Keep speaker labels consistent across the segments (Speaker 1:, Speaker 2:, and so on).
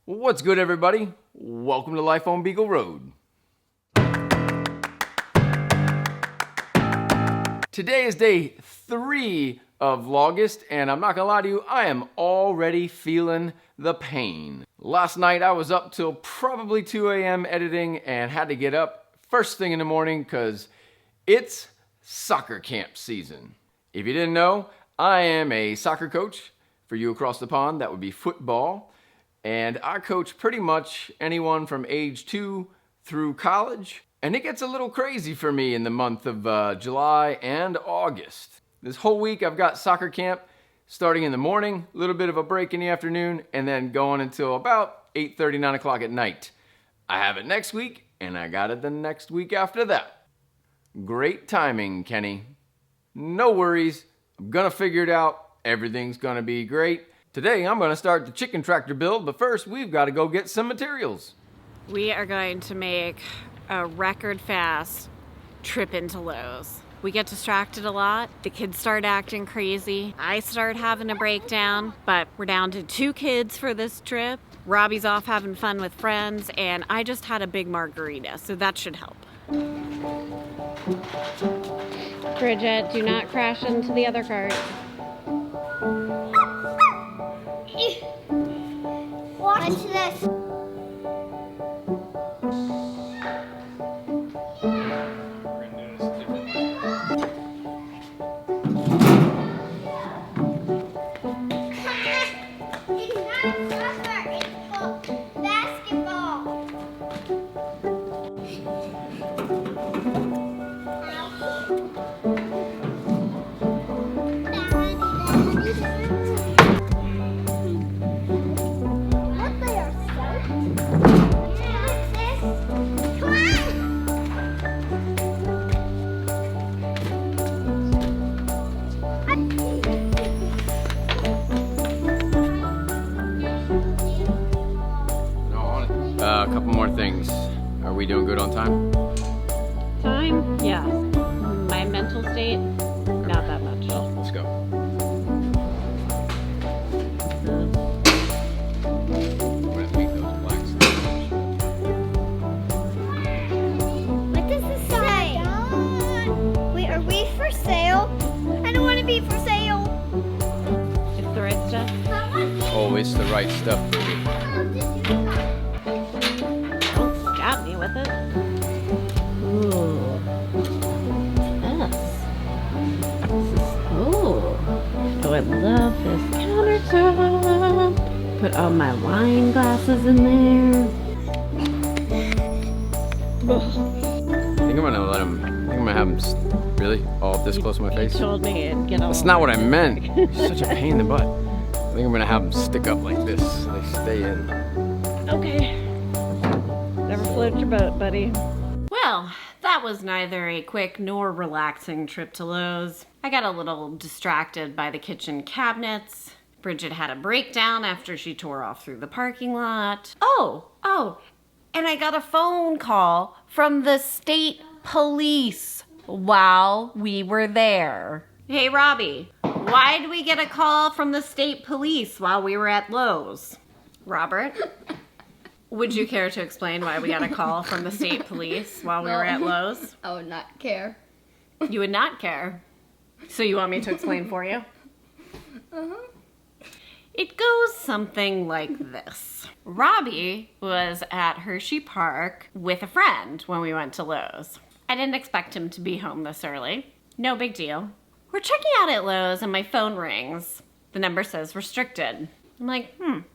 Speaker 1: What's good, everybody? Welcome to Life on Beagle Road. Today is day 3 of Vlogust, and I'm not gonna lie to you, I am already feeling the pain. Last night I was up till probably 2 a.m. editing and had to get up first thing in the morning because it's soccer camp season. If you didn't know, I am a soccer coach. For you across the pond, that would be football. And I coach pretty much anyone from age 2 through college. And it gets a little crazy for me in the month of July and August. This whole week I've got soccer camp starting in the morning, a little bit of a break in the afternoon, and then going until about 8:30, 9 o'clock at night. I have it next week, and I got it the next week after that. Great timing, Kenny. No worries, I'm gonna figure it out. Everything's gonna be great. Today, I'm gonna start the chicken tractor build, but first, we've gotta go get some materials.
Speaker 2: We are going to make a record fast trip into Lowe's. We get distracted a lot. The kids start acting crazy. I start having a breakdown, but we're down to 2 kids for this trip. Robbie's off having fun with friends, and I just had a big margarita, so that should help. Bridget, do not crash into the other cart.
Speaker 3: Watch this. It's not soccer, it's basketball.
Speaker 1: A couple more things. Are we doing good on time?
Speaker 2: Time? Yeah. My mental state? Not that much.
Speaker 1: Well, let's go.
Speaker 3: What does this say? Wait, are we for sale? I don't want to be for sale.
Speaker 2: It's the right stuff.
Speaker 1: Oh, it's the right stuff, baby.
Speaker 2: Don't stab me with it. Ooh. Yes. Ooh. Oh, I love this countertop. Put all my wine glasses in there.
Speaker 1: I think I'm gonna let him. I think I'm gonna have him. Really? All this close to my face?
Speaker 2: You told me it'd get all.
Speaker 1: That's not what I meant. He's such a pain in the butt. I think I'm gonna have them stick up like this so they stay in.
Speaker 2: Okay. Never float your boat, buddy. Well, that was neither a quick nor relaxing trip to Lowe's. I got a little distracted by the kitchen cabinets. Bridget had a breakdown after she tore off through the parking lot. Oh, and I got a phone call from the state police while we were there. Hey, Robbie, why did we get a call from the state police while we were at Lowe's? Robert? Would you care to explain why we got a call from the state police while we were at Lowe's?
Speaker 4: I would not care.
Speaker 2: You would not care. So you want me to explain for you?
Speaker 4: Uh-huh.
Speaker 2: It goes something like this. Robbie was at Hershey Park with a friend when we went to Lowe's. I didn't expect him to be home this early. No big deal. We're checking out at Lowe's and my phone rings. The number says restricted. I'm like, maybe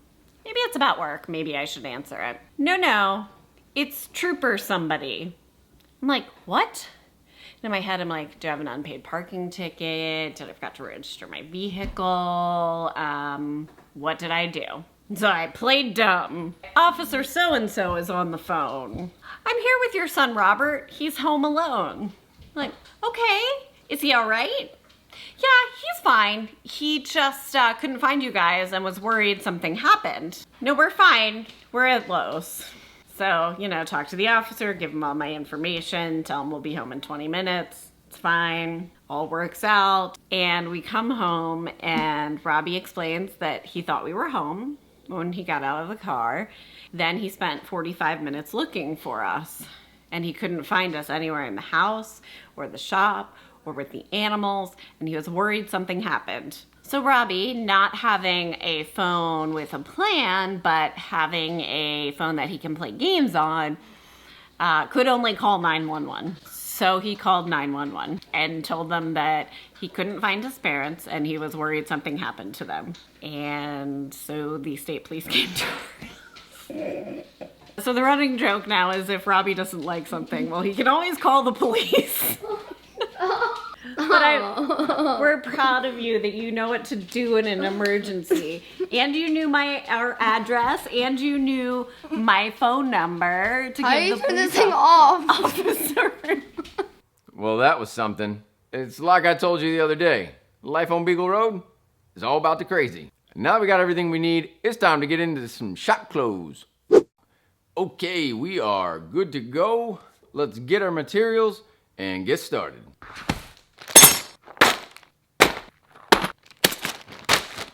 Speaker 2: it's about work. Maybe I should answer it. No, it's Trooper somebody. I'm like, what? And in my head, I'm like, do I have an unpaid parking ticket? Did I forgot to register my vehicle? What did I do? So I played dumb. Officer so-and-so is on the phone. I'm here with your son, Robert. He's home alone. I'm like, okay, is he all right? Yeah, he's fine. He just couldn't find you guys and was worried something happened. No, we're fine. We're at Lowe's. So, talk to the officer, give him all my information, tell him we'll be home in 20 minutes. It's fine. All works out. And we come home and Robbie explains that he thought we were home. when he got out of the car. Then he spent 45 minutes looking for us, and he couldn't find us anywhere in the house or the shop or with the animals, and he was worried something happened. So Robbie, not having a phone with a plan, but having a phone that he can play games on, could only call 911. So he called 911 and told them that he couldn't find his parents and he was worried something happened to them. And so the state police came to us. So the running joke now is if Robbie doesn't like something, well, he can always call the police. But we're proud of you that you know what to do in an emergency. And you knew our address, and you knew my phone number to
Speaker 4: How do
Speaker 2: give
Speaker 4: you
Speaker 2: the
Speaker 4: turn this
Speaker 2: police
Speaker 4: thing off?
Speaker 2: officer.
Speaker 1: Well, that was something. It's like I told you the other day. Life on Beagle Road is all about the crazy. Now we got everything we need, it's time to get into some shop clothes. Okay, we are good to go. Let's get our materials and get started.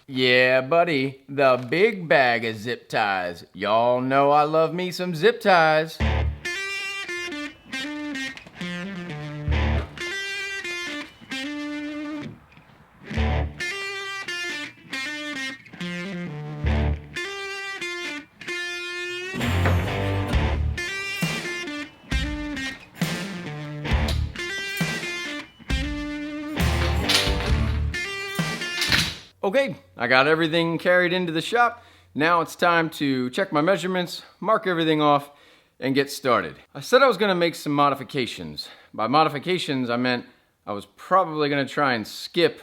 Speaker 1: Yeah, buddy, the big bag of zip ties. Y'all know I love me some zip ties. Okay, I got everything carried into the shop. Now it's time to check my measurements, mark everything off, and get started. I said I was gonna make some modifications. By modifications, I meant I was probably gonna try and skip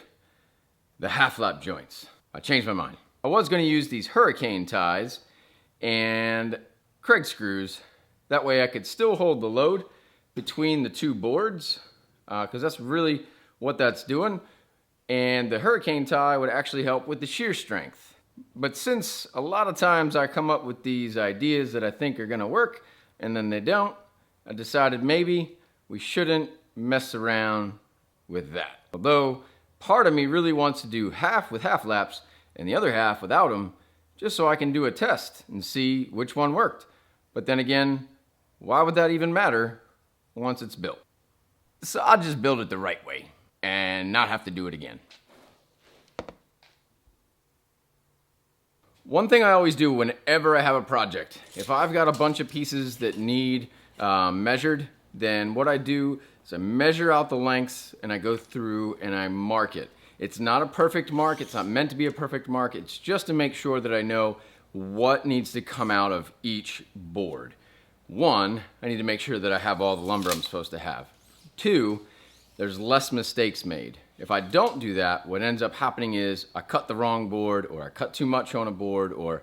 Speaker 1: the half-lap joints. I changed my mind. I was gonna use these hurricane ties and Craig screws. That way I could still hold the load between the two boards, because that's really what that's doing. And the hurricane tie would actually help with the shear strength. But since a lot of times I come up with these ideas that I think are gonna work and then they don't, I decided maybe we shouldn't mess around with that. Although part of me really wants to do half with half laps and the other half without them, just so I can do a test and see which one worked. But then again, why would that even matter once it's built? So I'll just build it the right way and not have to do it again. One thing I always do whenever I have a project, if I've got a bunch of pieces that need measured, then what I do is I measure out the lengths and I go through and I mark it. It's not a perfect mark, it's not meant to be a perfect mark, it's just to make sure that I know what needs to come out of each board. One, I need to make sure that I have all the lumber I'm supposed to have. Two, there's less mistakes made. If I don't do that, what ends up happening is I cut the wrong board or I cut too much on a board or,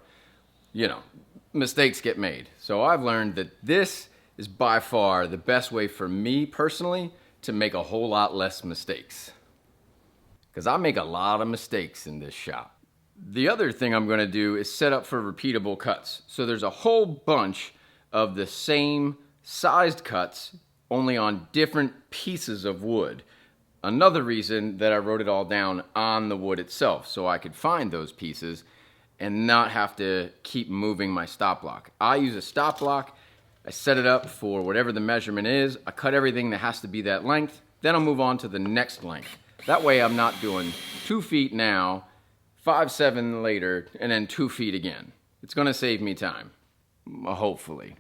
Speaker 1: mistakes get made. So I've learned that this is by far the best way for me personally to make a whole lot less mistakes. Because I make a lot of mistakes in this shop. The other thing I'm gonna do is set up for repeatable cuts. So there's a whole bunch of the same sized cuts only on different pieces of wood. Another reason that I wrote it all down on the wood itself, so I could find those pieces and not have to keep moving my stop block. I use a stop block, I set it up for whatever the measurement is, I cut everything that has to be that length, then I'll move on to the next length. That way I'm not doing 2 feet now, 5'7" later, and then 2 feet again. It's gonna save me time, hopefully.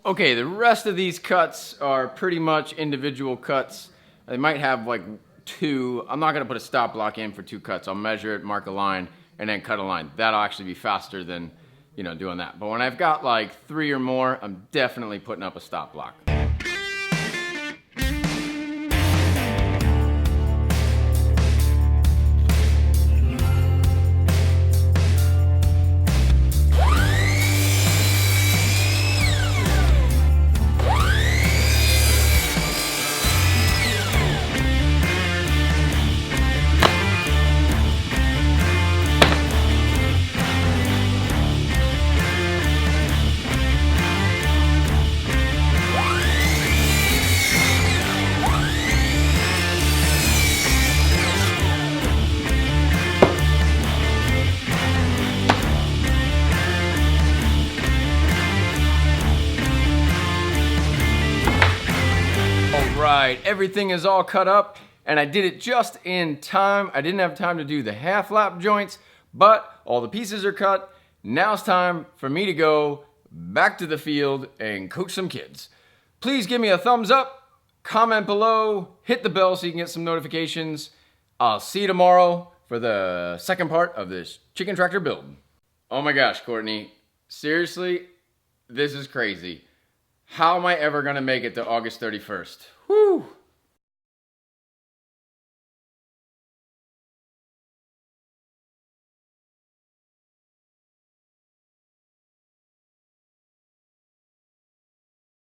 Speaker 1: Okay, the rest of these cuts are pretty much individual cuts. They might have like 2. I'm not gonna put a stop block in for 2 cuts. I'll measure it, mark a line, and then cut a line. That'll actually be faster than, you know, doing that. But when I've got like 3 or more, I'm definitely putting up a stop block. Right, everything is all cut up, and I did it just in time. I didn't have time to do the half lap joints, but all the pieces are cut. Now it's time for me to go back to the field and coach some kids. Please give me a thumbs up, comment below, hit the bell so you can get some notifications. I'll see you tomorrow for the second part of this chicken tractor build. Oh my gosh, Courtney, seriously, this is crazy. How am I ever gonna make it to August 31st? Whew.